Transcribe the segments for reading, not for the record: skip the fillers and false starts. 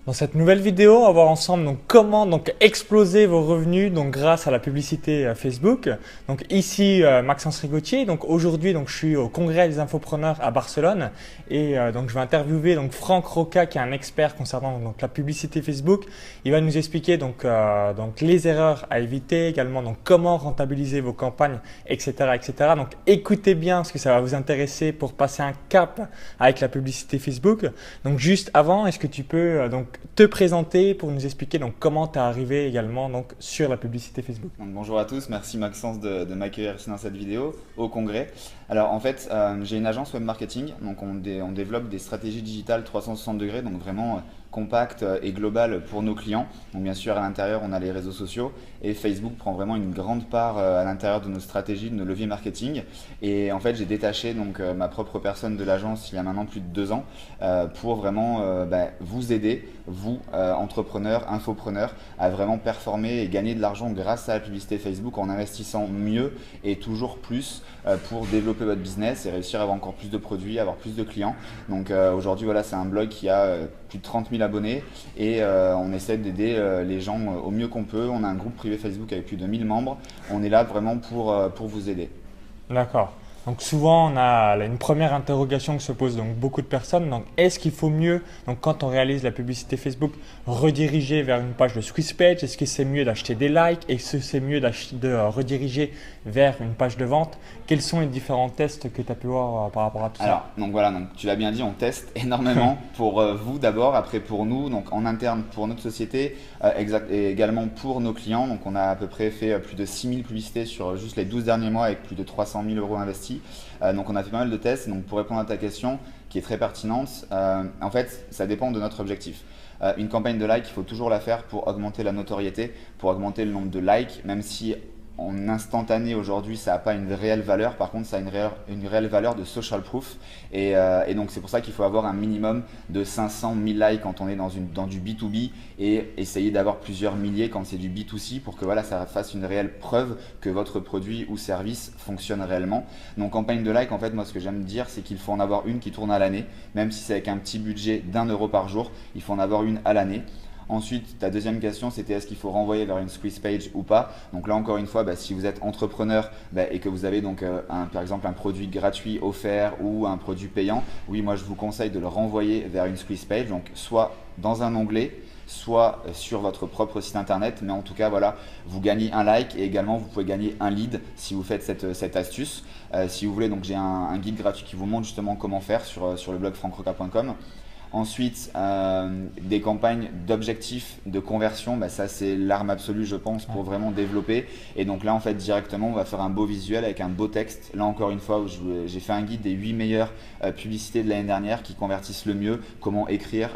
Dans cette nouvelle vidéo, on va voir ensemble comment exploser vos revenus grâce à la publicité Facebook. Donc ici Maxence Rigotier. Donc aujourd'hui je suis au congrès des infopreneurs à Barcelone et je vais interviewer Franck Roca qui est un expert concernant la publicité Facebook. Il va nous expliquer les erreurs à éviter, également comment rentabiliser vos campagnes, etc. Donc écoutez bien parce que ça va vous intéresser pour passer un cap avec la publicité Facebook. Donc juste avant, est-ce que tu peux te présenter pour nous expliquer comment tu es arrivé également sur la publicité Facebook. Donc, bonjour à tous, merci Maxence de m'accueillir ici dans cette vidéo au congrès. Alors en fait, j'ai une agence web marketing, donc on développe des stratégies digitales 360 degrés, donc vraiment compact et global pour nos clients. Donc bien sûr à l'intérieur on a les réseaux sociaux et Facebook prend vraiment une grande part à l'intérieur de nos stratégies, de nos leviers marketing. Et en fait j'ai détaché ma propre personne de l'agence il y a maintenant plus de 2 ans pour vraiment vous aider, vous entrepreneurs, infopreneurs, à vraiment performer et gagner de l'argent grâce à la publicité Facebook en investissant mieux et toujours plus pour développer votre business et réussir à avoir encore plus de produits, avoir plus de clients. Donc aujourd'hui voilà, c'est un blog qui a plus de 30 000 abonnés et on essaie d'aider les gens au mieux qu'on peut. On a un groupe privé Facebook avec plus de 1000 membres. On est là vraiment pour vous aider. D'accord. Donc souvent, on a une première interrogation que se posent beaucoup de personnes. Donc, est-ce qu'il faut mieux, quand on réalise la publicité Facebook, rediriger vers une page de Squeeze Page? Est-ce que c'est mieux d'acheter des likes? Est-ce que c'est mieux de rediriger vers une page de vente? Quels sont les différents tests que tu as pu voir par rapport à tout ça? Alors, tu l'as bien dit, on teste énormément pour vous d'abord, après pour nous, donc en interne pour notre société, et également pour nos clients. Donc, on a à peu près fait plus de 6000 publicités sur juste les 12 derniers mois avec plus de 300 000 euros investis. Donc on a fait pas mal de tests. Donc pour répondre à ta question qui est très pertinente, en fait ça dépend de notre objectif. Une campagne de like, il faut toujours la faire pour augmenter la notoriété, pour augmenter le nombre de likes, même si en instantané aujourd'hui ça n'a pas une réelle valeur. Par contre ça a une réelle valeur de social proof et donc c'est pour ça qu'il faut avoir un minimum de 500 000 likes quand on est dans du B2B et essayer d'avoir plusieurs milliers quand c'est du B2C pour que voilà, ça fasse une réelle preuve que votre produit ou service fonctionne réellement. Donc campagne de like, en fait moi ce que j'aime dire c'est qu'il faut en avoir une qui tourne à l'année, même si c'est avec un petit budget d'1 € par jour, il faut en avoir une à l'année. Ensuite, ta deuxième question, c'était est-ce qu'il faut renvoyer vers une squeeze page ou pas? Donc là, encore une fois, si vous êtes entrepreneur et que vous avez par exemple un produit gratuit offert ou un produit payant, oui, moi je vous conseille de le renvoyer vers une squeeze page, donc soit dans un onglet, soit sur votre propre site internet, mais en tout cas voilà, vous gagnez un like et également vous pouvez gagner un lead si vous faites cette astuce. Si vous voulez, donc j'ai un guide gratuit qui vous montre justement comment faire sur le blog francroca.com. Ensuite, des campagnes d'objectifs de conversion, ça c'est l'arme absolue je pense pour vraiment développer. Et donc là en fait directement on va faire un beau visuel avec un beau texte. Là encore une fois j'ai fait un guide des 8 meilleures publicités de l'année dernière qui convertissent le mieux, comment écrire,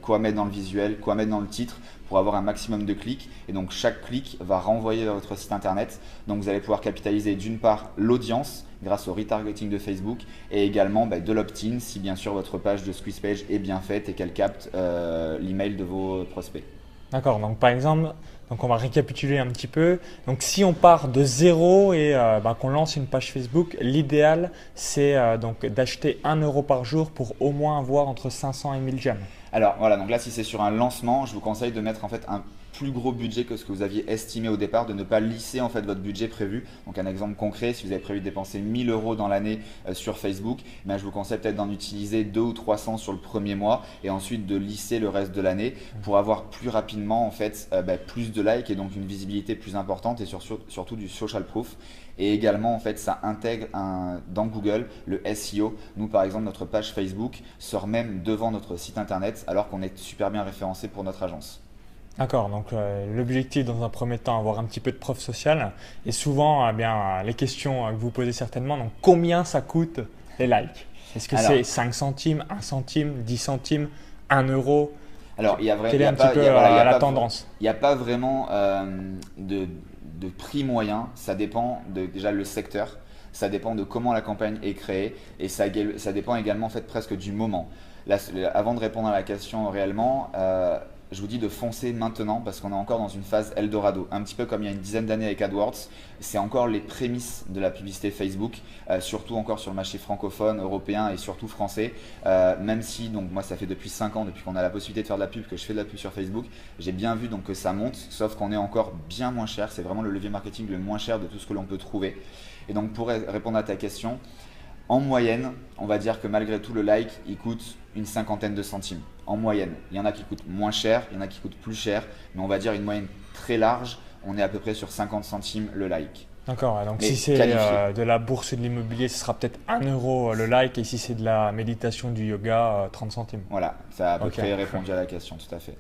quoi mettre dans le visuel, quoi mettre dans le titre pour avoir un maximum de clics. Et donc chaque clic va renvoyer vers votre site internet. Donc vous allez pouvoir capitaliser d'une part l'audience grâce au retargeting de Facebook et également de l'opt-in si bien sûr votre page de squeeze page est bien faite et qu'elle capte l'email de vos prospects. D'accord, donc par exemple, on va récapituler un petit peu. Donc si on part de zéro et qu'on lance une page Facebook, l'idéal c'est d'acheter 1 € par jour pour au moins avoir entre 500 et 1000 j'aime. Alors voilà, donc là si c'est sur un lancement, je vous conseille de mettre en fait un plus gros budget que ce que vous aviez estimé au départ, de ne pas lisser en fait votre budget prévu. Donc un exemple concret, si vous avez prévu de dépenser 1000 € dans l'année sur Facebook, je vous conseille peut-être d'en utiliser 200 ou 300 sur le premier mois et ensuite de lisser le reste de l'année pour avoir plus rapidement en fait plus de likes et donc une visibilité plus importante et surtout du social proof. Et également en fait ça intègre dans Google le SEO. Nous par exemple notre page Facebook sort même devant notre site internet alors qu'on est super bien référencé pour notre agence. D'accord, donc l'objectif dans un premier temps, avoir un petit peu de preuve sociale et souvent les questions que vous posez certainement, donc combien ça coûte les likes? Est-ce que c'est 5 centimes, 1 centime, 10 centimes, 1 €? Alors quelle est un petit peu la tendance? Il n'y a pas vraiment de prix moyen, ça dépend déjà le secteur, ça dépend de comment la campagne est créée et ça dépend également en fait presque du moment. Là, avant de répondre à la question réellement, je vous dis de foncer maintenant parce qu'on est encore dans une phase Eldorado. Un petit peu comme il y a une dizaine d'années avec AdWords. C'est encore les prémices de la publicité Facebook, surtout encore sur le marché francophone, européen et surtout français. Même si, donc moi ça fait depuis 5 ans, depuis qu'on a la possibilité de faire de la pub, que je fais de la pub sur Facebook, j'ai bien vu donc que ça monte, sauf qu'on est encore bien moins cher. C'est vraiment le levier marketing le moins cher de tout ce que l'on peut trouver. Et donc pour répondre à ta question, en moyenne, on va dire que malgré tout, le like, il coûte une cinquantaine de centimes. En moyenne. Il y en a qui coûtent moins cher, il y en a qui coûtent plus cher, mais on va dire une moyenne très large, on est à peu près sur 50 centimes le like. D'accord, donc Mais si c'est qualifié. de la bourse et de l'immobilier, ce sera peut-être 1 euro le like, et si c'est de la méditation, du yoga, 30 centimes. Voilà, ça a à peu Ok. près répondu à la question, tout à fait.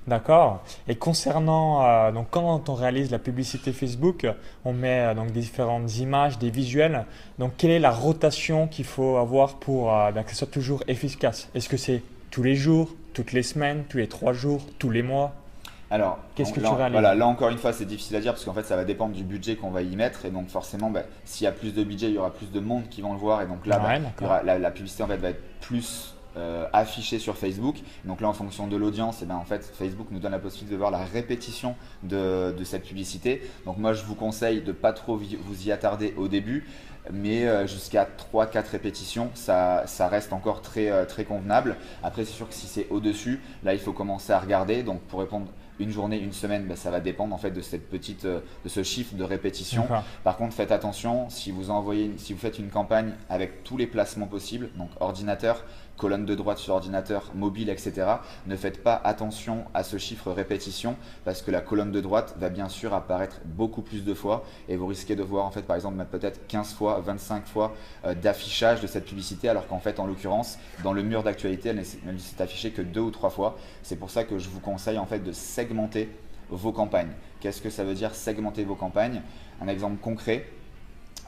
D'accord. Et concernant, donc quand on réalise la publicité Facebook, on met donc des différentes images, des visuels. Donc quelle est la rotation qu'il faut avoir pour que ce soit toujours efficace? Est-ce que c'est tous les jours, toutes les semaines, tous les 3 jours, tous les mois? Alors, Qu'est-ce que là, tu réalises? voilà, là encore une fois, c'est difficile à dire parce qu'en fait, ça va dépendre du budget qu'on va y mettre. Et donc, forcément, s'il y a plus de budget, il y aura plus de monde qui vont le voir. Et donc là, Ouais, il y d'accord. aura, la publicité en fait, va être plus affichée sur Facebook. Donc là, en fonction de l'audience, en fait, Facebook nous donne la possibilité de voir la répétition de cette publicité. Donc moi, je vous conseille de pas trop vous y attarder au début. Mais jusqu'à 3-4 répétitions, ça reste encore très convenable. Après, c'est sûr que si c'est au-dessus, là, il faut commencer à regarder. Donc, pour répondre une journée, une semaine, ça va dépendre en fait de de ce chiffre de répétition. D'accord. Par contre, faites attention si vous faites une campagne avec tous les placements possibles, donc ordinateur, colonne de droite sur ordinateur, mobile, etc. Ne faites pas attention à ce chiffre répétition parce que la colonne de droite va bien sûr apparaître beaucoup plus de fois et vous risquez de voir en fait par exemple peut-être 15 fois, 25 fois d'affichage de cette publicité alors qu'en fait en l'occurrence dans le mur d'actualité elle ne s'est affichée que 2 ou 3 fois. C'est pour ça que je vous conseille en fait de segmenter vos campagnes. Qu'est-ce que ça veut dire segmenter vos campagnes? Un exemple concret.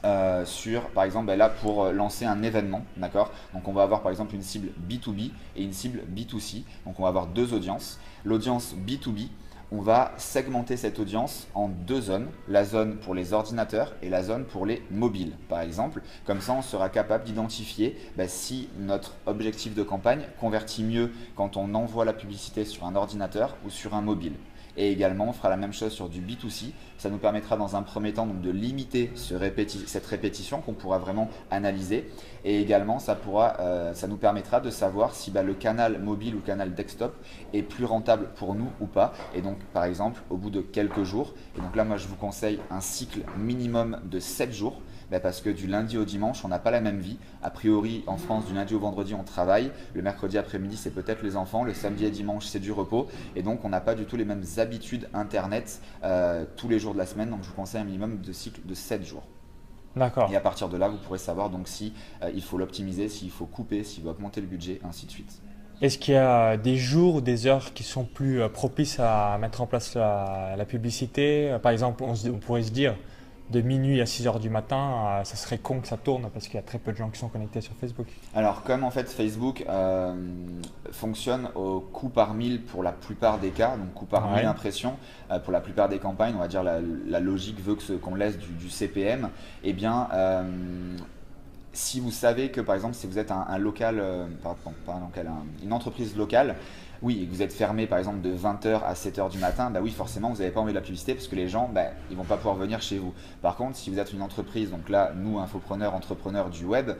Par exemple là pour lancer un événement, d'accord? Donc on va avoir par exemple une cible B2B et une cible B2C, donc on va avoir deux audiences. L'audience B2B, on va segmenter cette audience en deux zones, la zone pour les ordinateurs et la zone pour les mobiles par exemple. Comme ça on sera capable d'identifier si notre objectif de campagne convertit mieux quand on envoie la publicité sur un ordinateur ou sur un mobile. Et également, on fera la même chose sur du B2C. Ça nous permettra dans un premier temps donc, de limiter cette répétition qu'on pourra vraiment analyser. Et également, ça nous permettra de savoir si le canal mobile ou le canal desktop est plus rentable pour nous ou pas. Et donc, par exemple, au bout de quelques jours. Et donc là, moi, je vous conseille un cycle minimum de 7 jours. Parce que du lundi au dimanche, on n'a pas la même vie. A priori, en France, du lundi au vendredi, on travaille. Le mercredi après-midi, c'est peut-être les enfants. Le samedi et dimanche, c'est du repos. Et donc, on n'a pas du tout les mêmes habitudes Internet tous les jours de la semaine. Donc, je vous conseille un minimum de cycle de 7 jours. D'accord. Et à partir de là, vous pourrez savoir donc si il faut l'optimiser, s'il faut couper, s'il faut augmenter le budget, ainsi de suite. Est-ce qu'il y a des jours ou des heures qui sont plus propices à mettre en place la publicité? Par exemple, on pourrait se dire de minuit à 6 heures du matin, ça serait con que ça tourne parce qu'il y a très peu de gens qui sont connectés sur Facebook. Alors comme en fait Facebook fonctionne au coût par 1000 pour la plupart des cas, donc coût par 1000 impressions, pour la plupart des campagnes, on va dire la logique veut qu'on laisse du CPM, eh bien si vous savez que par exemple si vous êtes une entreprise locale, oui, et que vous êtes fermé par exemple de 20h à 7h du matin, oui forcément vous n'avez pas envie de la publicité parce que les gens ils vont pas pouvoir venir chez vous. Par contre, si vous êtes une entreprise, donc là nous infopreneurs, entrepreneurs du web,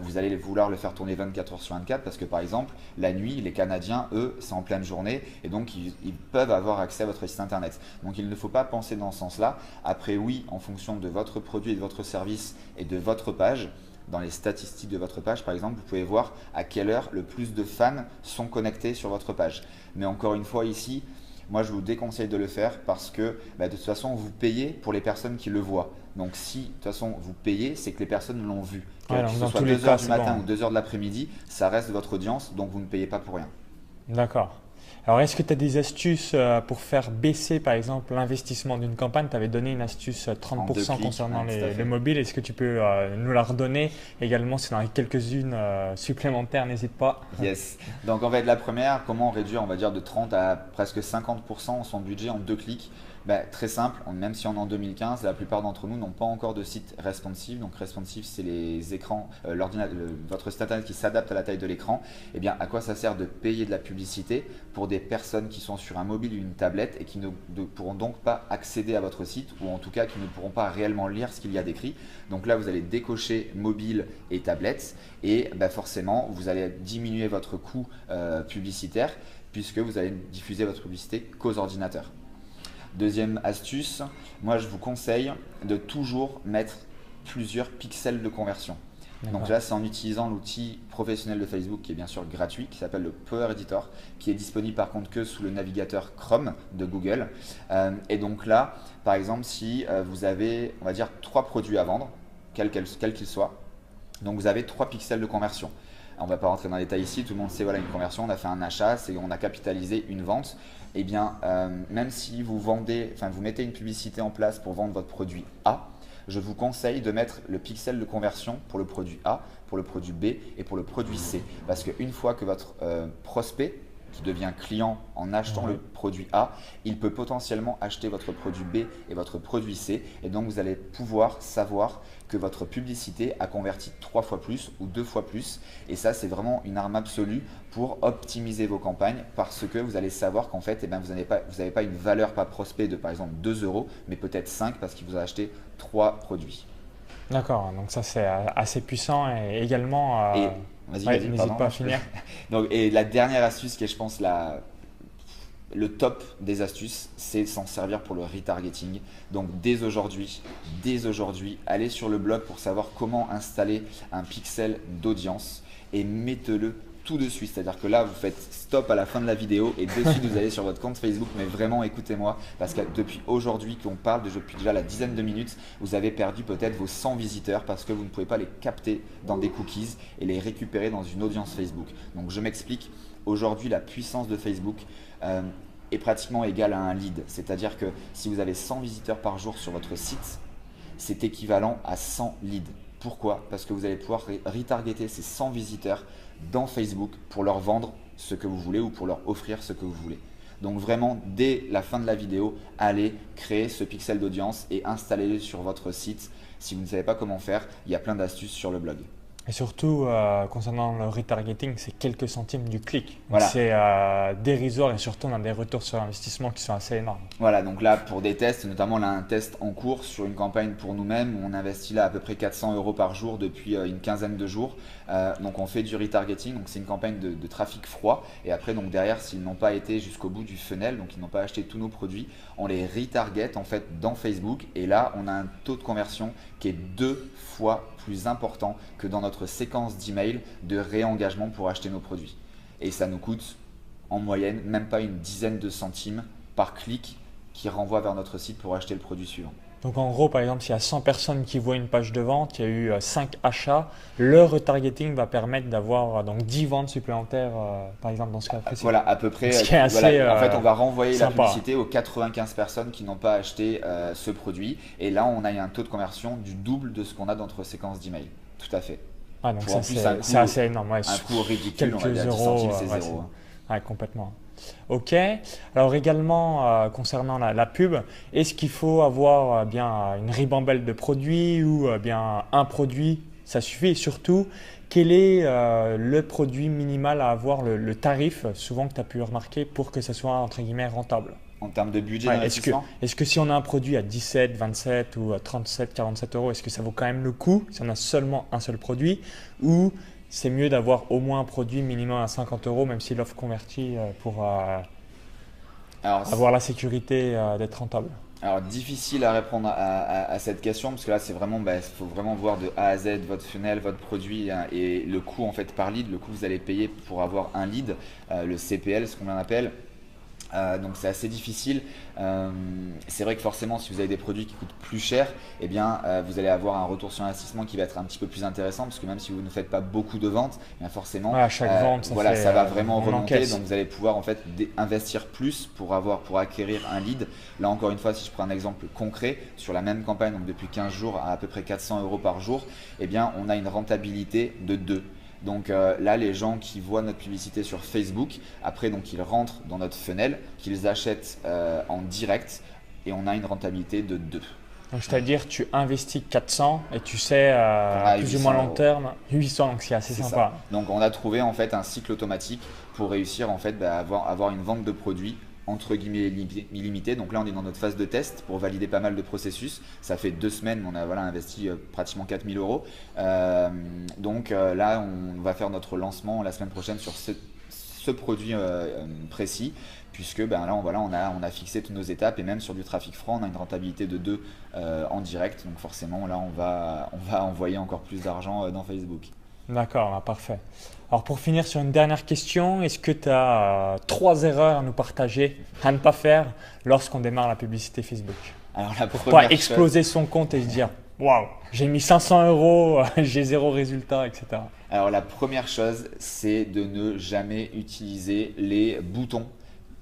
vous allez vouloir le faire tourner 24h sur 24 parce que par exemple la nuit, les Canadiens, eux, c'est en pleine journée et donc ils peuvent avoir accès à votre site internet. Donc il ne faut pas penser dans ce sens-là. Après oui, en fonction de votre produit et de votre service et de votre page, dans les statistiques de votre page, par exemple, vous pouvez voir à quelle heure le plus de fans sont connectés sur votre page. Mais encore une fois ici, moi je vous déconseille de le faire parce que de toute façon vous payez pour les personnes qui le voient. Donc si de toute façon vous payez, c'est que les personnes l'ont vu. Que ce soit 2h du matin ou 2h de l'après-midi, ça reste votre audience, donc vous ne payez pas pour rien. D'accord. Alors, est-ce que tu as des astuces pour faire baisser, par exemple, l'investissement d'une campagne? Tu avais donné une astuce 30% concernant les mobiles. Est-ce que tu peux nous la redonner également? Si tu en as quelques-unes supplémentaires, n'hésite pas. Yes. Donc, en fait, la première, comment réduire, on va dire, de 30 à presque 50% son budget en 2 clics? Très simple, même si on est en 2015, la plupart d'entre nous n'ont pas encore de site responsive. Donc responsive, c'est les écrans, votre site internet qui s'adapte à la taille de l'écran. Eh bien, à quoi ça sert de payer de la publicité pour des personnes qui sont sur un mobile ou une tablette et qui ne pourront donc pas accéder à votre site, ou en tout cas qui ne pourront pas réellement lire ce qu'il y a d'écrit. Donc là, vous allez décocher mobile et tablette et forcément, vous allez diminuer votre coût publicitaire puisque vous allez diffuser votre publicité qu'aux ordinateurs. Deuxième astuce, moi je vous conseille de toujours mettre plusieurs pixels de conversion. Donc là, c'est en utilisant l'outil professionnel de Facebook qui est bien sûr gratuit, qui s'appelle le Power Editor, qui est disponible par contre que sous le navigateur Chrome de Google. Et donc là, par exemple, si vous avez, on va dire, 3 produits à vendre, quels qu'ils soient, donc vous avez 3 pixels de conversion. On ne va pas rentrer dans les détails ici, tout le monde sait, voilà, une conversion, on a fait un achat, on a capitalisé une vente. Eh bien, même si vous mettez une publicité en place pour vendre votre produit A, je vous conseille de mettre le pixel de conversion pour le produit A, pour le produit B et pour le produit C. Parce qu'une fois que votre prospect, qui devient client en achetant le produit A, il peut potentiellement acheter votre produit B et votre produit C. Et donc, vous allez pouvoir savoir que votre publicité a converti 3 fois plus ou 2 fois plus. Et ça, c'est vraiment une arme absolue pour optimiser vos campagnes parce que vous allez savoir qu'en fait, vous n'avez pas une valeur par prospect de par exemple 2 €, mais peut-être 5 parce qu'il vous a acheté 3 produits. D'accord, donc ça c'est assez puissant et également… n'hésite pas à finir. Donc, et la dernière astuce qui est, je pense, le top des astuces, c'est s'en servir pour le retargeting. Donc dès aujourd'hui, allez sur le blog pour savoir comment installer un pixel d'audience et mettez-le tout de suite. C'est-à-dire que là, vous faites stop à la fin de la vidéo et de suite, vous allez sur votre compte Facebook. Mais vraiment, écoutez-moi, parce que depuis aujourd'hui qu'on parle, depuis déjà la dizaine de minutes, vous avez perdu peut-être vos 100 visiteurs parce que vous ne pouvez pas les capter dans des cookies et les récupérer dans une audience Facebook. Donc je m'explique. Aujourd'hui, la puissance de Facebook est pratiquement égale à un lead. C'est-à-dire que si vous avez 100 visiteurs par jour sur votre site, c'est équivalent à 100 leads. Pourquoi? Parce que vous allez pouvoir retargeter ces 100 visiteurs dans Facebook pour leur vendre ce que vous voulez ou pour leur offrir ce que vous voulez. Donc vraiment, dès la fin de la vidéo, allez créer ce pixel d'audience et installez-le sur votre site. Si vous ne savez pas comment faire, il y a plein d'astuces sur le blog. Et surtout, concernant le retargeting, c'est quelques centimes du clic. Voilà. C'est dérisoire et surtout, on a des retours sur investissement qui sont assez énormes. Voilà, donc là, pour des tests, notamment là, un test en cours sur une campagne pour nous-mêmes, on investit là à peu près 400 € par jour depuis une quinzaine de jours. Donc on fait du retargeting, donc c'est une campagne de trafic froid. Et après, donc derrière, s'ils n'ont pas été jusqu'au bout du funnel, donc ils n'ont pas acheté tous nos produits, on les retarget en fait dans Facebook. Et là, on a un taux de conversion qui est 2 fois plus important que dans notre séquence d'email de réengagement pour acheter nos produits. Et ça nous coûte en moyenne même pas une dizaine de centimes par clic qui renvoie vers notre site pour acheter le produit suivant. Donc en gros, par exemple, s'il y a 100 personnes qui voient une page de vente, il y a eu 5 achats, le retargeting va permettre d'avoir donc 10 ventes supplémentaires, par exemple, dans ce cas précis. Voilà, à peu près. En fait, on va renvoyer la publicité aux 95 personnes qui n'ont pas acheté ce produit. Et là, on a un taux de conversion du double de ce qu'on a dans notre séquence d'email. Tout à fait. Ah, donc ça, c'est assez énorme. Ouais, un coût ridicule, on va dire 10 euros, centimes, c'est zéro. Ouais, complètement. Ok, alors également concernant la pub, est-ce qu'il faut avoir bien une ribambelle de produits ou bien un produit, ça suffit? Et surtout, quel est le produit minimal à avoir, le tarif souvent que tu as pu remarquer pour que ça soit entre guillemets rentable? En termes de budget d'investissement, est-ce que si on a un produit à 17, 27 ou 37, 47 €, est-ce que ça vaut quand même le coup si on a seulement un seul produit, ou c'est mieux d'avoir au moins un produit minimum à 50 € même si l'offre convertit pour avoir la sécurité d'être rentable? Alors difficile à répondre à cette question parce que là c'est vraiment, faut vraiment voir de A à Z votre funnel, votre produit et le coût en fait par lead, le coût que vous allez payer pour avoir un lead, le CPL, ce qu'on appelle. Donc c'est assez difficile. C'est vrai que forcément si vous avez des produits qui coûtent plus cher, eh bien, vous allez avoir un retour sur investissement qui va être un petit peu plus intéressant parce que même si vous ne faites pas beaucoup de ventes, eh bien forcément à chaque vente, ça va vraiment remonter. Donc vous allez pouvoir en fait investir plus pour acquérir un lead. Là encore une fois, si je prends un exemple concret sur la même campagne, donc depuis 15 jours à peu près 400 € par jour, eh bien on a une rentabilité de 2. Donc là, les gens qui voient notre publicité sur Facebook, après donc ils rentrent dans notre funnel, qu'ils achètent en direct et on a une rentabilité de 2. Donc c'est-à-dire tu investis 400 et tu sais plus ou moins long terme 800, donc c'est assez sympa. Donc on a trouvé en fait un cycle automatique pour réussir en fait avoir une vente de produits entre guillemets illimitée. Donc là on est dans notre phase de test pour valider pas mal de processus. Ça fait 2 semaines, on a investi pratiquement 4000 euros. Donc là on va faire notre lancement la semaine prochaine sur ce produit précis, puisque là on a fixé toutes nos étapes, et même sur du trafic franc on a une rentabilité de 2 en direct. Donc forcément là on va envoyer encore plus d'argent dans Facebook. D'accord, parfait. Alors pour finir sur une dernière question, est-ce que tu as 3 erreurs à nous partager, à ne pas faire lorsqu'on démarre la publicité Facebook? Alors la Pour première pas exploser son compte et se dire waouh, j'ai mis 500 euros, j'ai 0 résultat, etc. Alors la première chose, c'est de ne jamais utiliser les boutons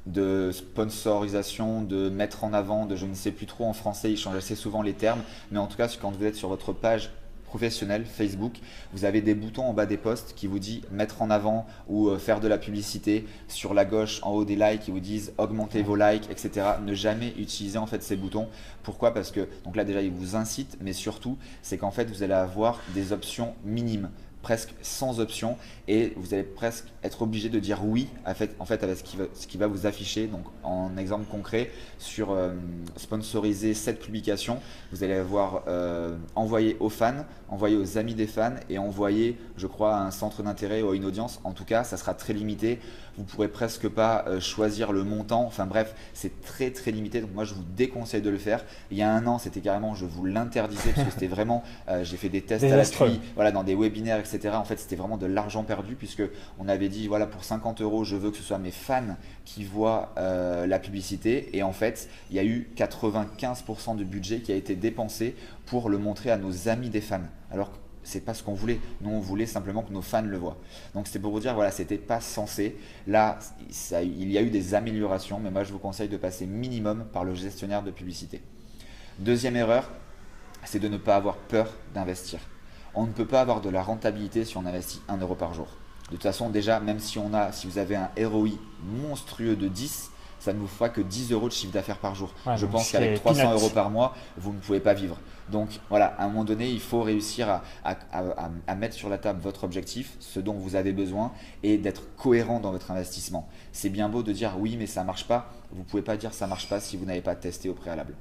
de sponsorisation, de mettre en avant, de je ne sais plus trop en français, ils changent assez souvent les termes, mais en tout cas quand vous êtes sur votre page professionnel Facebook, vous avez des boutons en bas des posts qui vous disent mettre en avant ou faire de la publicité. Sur la gauche en haut des likes, ils vous disent augmenter vos likes, etc. Ne jamais utiliser en fait ces boutons. Pourquoi? Parce que donc là déjà ils vous incitent, mais surtout c'est qu'en fait vous allez avoir des options minimes, presque sans option, et vous allez presque être obligé de dire oui en fait avec ce qui va vous afficher. Donc en exemple concret, sur sponsoriser cette publication, vous allez avoir envoyer aux fans, envoyer aux amis des fans et envoyer, je crois, à un centre d'intérêt ou à une audience. En tout cas ça sera très limité, vous pourrez presque pas choisir le montant, enfin bref c'est très très limité. Donc moi je vous déconseille de le faire. Il y a 1 an c'était carrément, je vous l'interdisais parce que c'était vraiment, j'ai fait des tests à l'appui, dans des webinaires, etc. En fait c'était vraiment de l'argent perdu, puisque on avait dit voilà, pour 50 euros je veux que ce soit mes fans qui voient la publicité, et en fait il y a eu 95% du budget qui a été dépensé pour le montrer à nos amis des fans, alors que c'est pas ce qu'on voulait. Nous on voulait simplement que nos fans le voient. Donc c'était pour vous dire voilà, c'était pas censé. Là il y a eu des améliorations, mais moi je vous conseille de passer minimum par le gestionnaire de publicité. Deuxième erreur, c'est de ne pas avoir peur d'investir. On ne peut pas avoir de la rentabilité si on investit 1 euro par jour. De toute façon, déjà, même si vous avez un ROI monstrueux de 10, ça ne vous fera que 10 euros de chiffre d'affaires par jour. Je pense qu'avec 300 euros par mois, vous ne pouvez pas vivre. Donc voilà, à un moment donné, il faut réussir à mettre sur la table votre objectif, ce dont vous avez besoin, et d'être cohérent dans votre investissement. C'est bien beau de dire oui, mais ça ne marche pas. Vous ne pouvez pas dire ça ne marche pas si vous n'avez pas testé au préalable.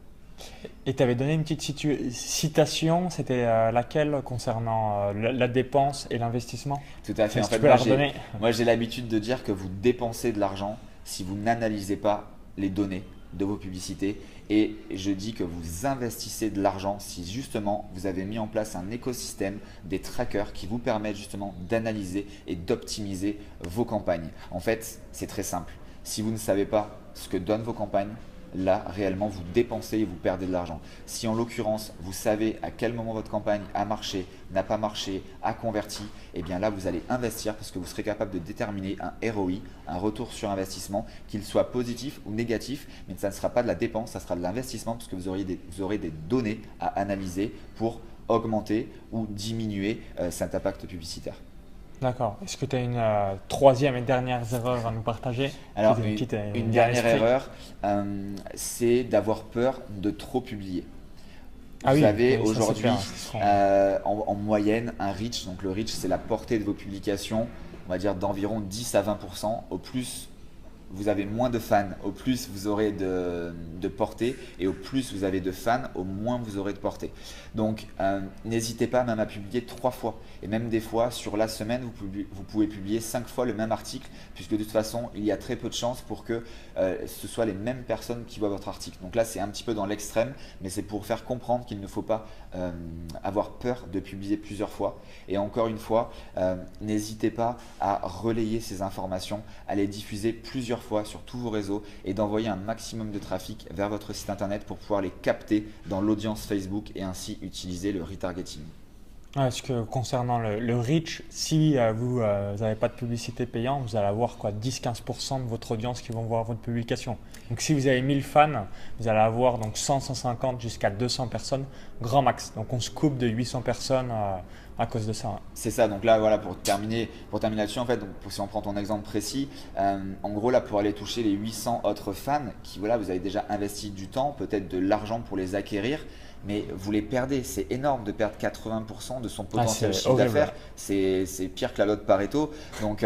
Et tu avais donné une petite citation, c'était laquelle concernant la dépense et l'investissement? Tout à fait. En fait, moi j'ai l'habitude de dire que vous dépensez de l'argent si vous n'analysez pas les données de vos publicités, et je dis que vous investissez de l'argent si justement vous avez mis en place un écosystème, des trackers qui vous permettent justement d'analyser et d'optimiser vos campagnes. En fait, c'est très simple. Si vous ne savez pas ce que donnent vos campagnes, là réellement vous dépensez et vous perdez de l'argent. Si en l'occurrence vous savez à quel moment votre campagne a marché, n'a pas marché, a converti, et bien là vous allez investir, parce que vous serez capable de déterminer un ROI, un retour sur investissement, qu'il soit positif ou négatif, mais ça ne sera pas de la dépense, ça sera de l'investissement, parce que vous aurez des données à analyser pour augmenter ou diminuer cet impact publicitaire. D'accord. Est-ce que tu as une troisième et dernière erreur à nous partager? Alors, une dernière erreur, c'est d'avoir peur de trop publier. Vous savez, aujourd'hui, en moyenne, un reach, donc le reach, c'est la portée de vos publications, on va dire d'environ 10 à 20%. Au plus vous avez moins de fans, au plus vous aurez de portée, et au plus vous avez de fans, au moins vous aurez de portée. Donc n'hésitez pas même à publier 3 fois, et même des fois sur la semaine vous pouvez publier 5 fois le même article, puisque de toute façon il y a très peu de chances pour que ce soit les mêmes personnes qui voient votre article. Donc là c'est un petit peu dans l'extrême, mais c'est pour faire comprendre qu'il ne faut pas avoir peur de publier plusieurs fois. Et encore une fois, n'hésitez pas à relayer ces informations, à les diffuser plusieurs fois sur tous vos réseaux, et d'envoyer un maximum de trafic vers votre site internet pour pouvoir les capter dans l'audience Facebook et ainsi utiliser le retargeting. Est-ce que concernant le reach, si vous n'avez pas de publicité payante, vous allez avoir 10-15% de votre audience qui vont voir votre publication. Donc si vous avez 1000 fans, vous allez avoir donc 100-150 jusqu'à 200 personnes, grand max. Donc on se coupe de 800 personnes à cause de ça. C'est ça. Donc là, voilà, pour terminer là-dessus, en fait, donc, si on prend ton exemple précis, en gros là, pour aller toucher les 800 autres fans qui, voilà, vous avez déjà investi du temps, peut-être de l'argent pour les acquérir, mais vous les perdez. C'est énorme de perdre 80% de son potentiel c'est chiffre horrible. d'affaires. C'est pire que la loi de Pareto. Donc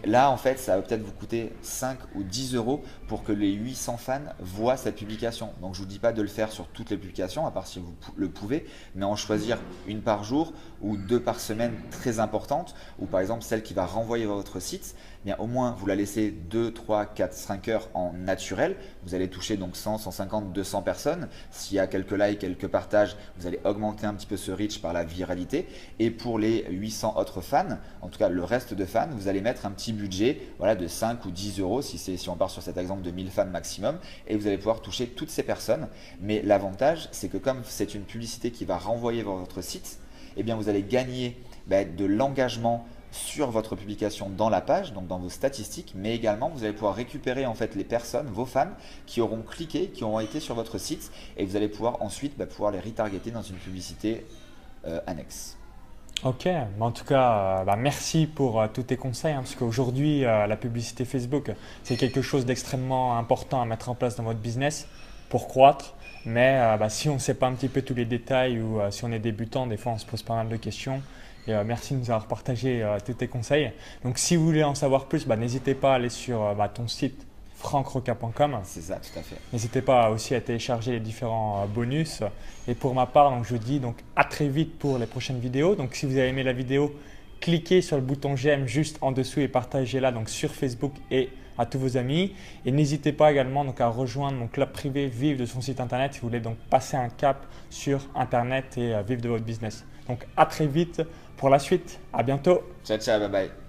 là, en fait, ça va peut-être vous coûter 5 ou 10 euros pour que les 800 fans voient cette publication. Donc je ne vous dis pas de le faire sur toutes les publications, à part si vous le pouvez, mais en choisir une par jour ou 2 par semaine très importantes, ou par exemple celle qui va renvoyer vers votre site. Bien, au moins vous la laissez 2, 3, 4, 5 heures en naturel. Vous allez toucher donc 100, 150, 200 personnes. S'il y a quelques likes, quelques partages, vous allez augmenter un petit peu ce reach par la viralité. Et pour les 800 autres fans, en tout cas le reste de fans, vous allez mettre un petit budget voilà, de 5 ou 10 euros si on part sur cet exemple de 1000 fans maximum, et vous allez pouvoir toucher toutes ces personnes. Mais l'avantage, c'est que comme c'est une publicité qui va renvoyer vers votre site, eh bien vous allez gagner de l'engagement sur votre publication dans la page, donc dans vos statistiques, mais également vous allez pouvoir récupérer en fait les personnes, vos fans, qui auront cliqué, qui auront été sur votre site, et vous allez pouvoir ensuite pouvoir les retargeter dans une publicité annexe. Ok, en tout cas, merci pour tous tes conseils, parce qu'aujourd'hui, la publicité Facebook, c'est quelque chose d'extrêmement important à mettre en place dans votre business pour croître. Mais si on ne sait pas un petit peu tous les détails ou si on est débutant, des fois on se pose pas mal de questions. Et merci de nous avoir partagé tous tes conseils. Donc si vous voulez en savoir plus, n'hésitez pas à aller sur ton site francroca.com. C'est ça, tout à fait. N'hésitez pas aussi à télécharger les différents bonus. Et pour ma part, donc, je vous dis à très vite pour les prochaines vidéos. Donc si vous avez aimé la vidéo, cliquez sur le bouton j'aime juste en dessous et partagez-la sur Facebook et à tous vos amis. Et n'hésitez pas également à rejoindre mon club privé Vive de son site internet si vous voulez passer un cap sur internet et vivre de votre business. Donc à très vite pour la suite. À bientôt. Ciao, ciao, bye bye.